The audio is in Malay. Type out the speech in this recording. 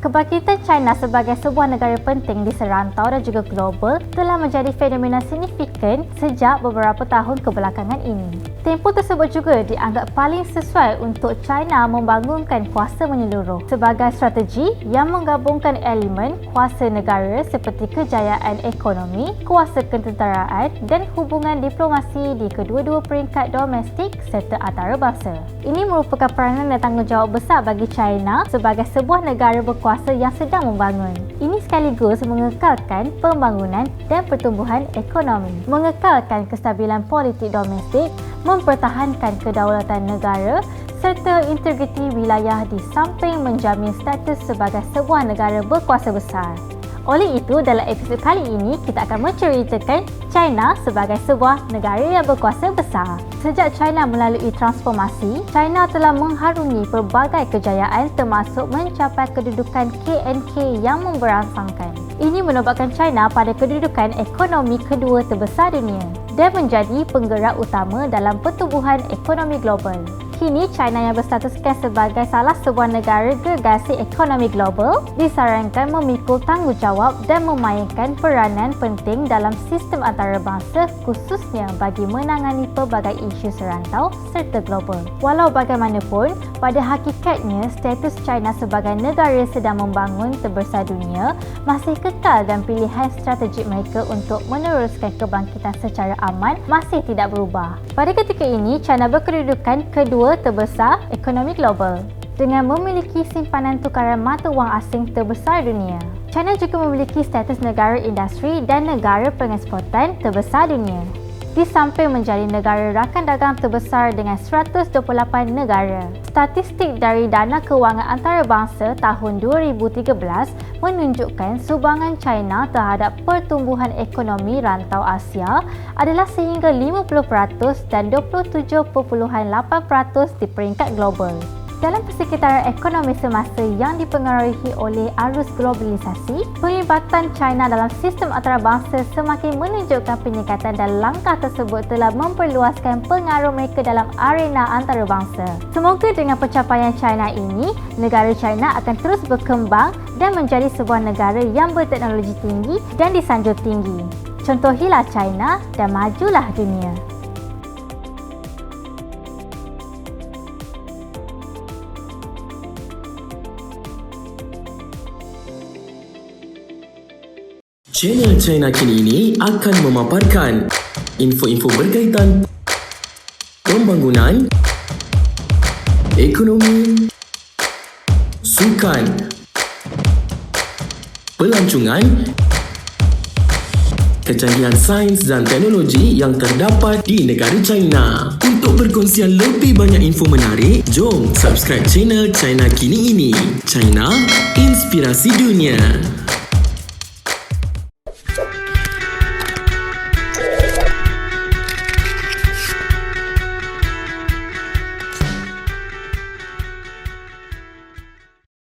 Kebangkitan China sebagai sebuah negara penting di serantau dan juga global telah menjadi fenomena signifikan sejak beberapa tahun kebelakangan ini. Tempoh tersebut juga dianggap paling sesuai untuk China membangunkan kuasa menyeluruh sebagai strategi yang menggabungkan elemen kuasa negara seperti kejayaan ekonomi, kuasa ketenteraan dan hubungan diplomasi di kedua-dua peringkat domestik serta antarabangsa. Ini merupakan peranan dan tanggungjawab besar bagi China sebagai sebuah negara berkuasa yang sedang membangun. Ini sekaligus mengekalkan pembangunan dan pertumbuhan ekonomi, mengekalkan kestabilan politik domestik, mempertahankan kedaulatan negara serta integriti wilayah di samping menjamin status sebagai sebuah negara berkuasa besar. Oleh itu, dalam episod kali ini, kita akan menceritakan China sebagai sebuah negara yang berkuasa besar. Sejak China melalui transformasi, China telah mengharungi pelbagai kejayaan termasuk mencapai kedudukan KNK yang memberangsangkan. Ini menempatkan China pada kedudukan ekonomi kedua terbesar dunia dan menjadi penggerak utama dalam pertumbuhan ekonomi global. Kini, China yang berstatuskan sebagai salah sebuah negara gergasi ekonomi global disarankan memikul tanggungjawab dan memainkan peranan penting dalam sistem antarabangsa khususnya bagi menangani pelbagai isu serantau serta global. Walau bagaimanapun, pada hakikatnya status China sebagai negara sedang membangun terbesar dunia masih kekal dan pilihan strategik mereka untuk meneruskan kebangkitan secara aman masih tidak berubah. Pada ketika ini, China berkedudukan kedua terbesar ekonomi global dengan memiliki simpanan tukaran mata wang asing terbesar dunia. China juga memiliki status negara industri dan negara pengeksportan terbesar dunia. Di samping menjadi negara rakan dagang terbesar dengan 128 negara. Statistik dari Dana Kewangan Antarabangsa tahun 2013 menunjukkan sumbangan China terhadap pertumbuhan ekonomi rantau Asia adalah sehingga 50% dan 27.8% di peringkat global. Dalam persekitaran ekonomi semasa yang dipengaruhi oleh arus globalisasi, pelibatan China dalam sistem antarabangsa semakin menunjukkan peningkatan dan langkah tersebut telah memperluaskan pengaruh mereka dalam arena antarabangsa. Semoga dengan pencapaian China ini, negara China akan terus berkembang dan menjadi sebuah negara yang berteknologi tinggi dan disanjung tinggi. Contohilah China dan majulah dunia. Channel China Kini ini akan memaparkan info-info berkaitan pembangunan, ekonomi, sukan, pelancongan, kecanggihan sains dan teknologi yang terdapat di negara China. Untuk perkongsian lebih banyak info menarik, jom subscribe channel China Kini ini. China, inspirasi dunia.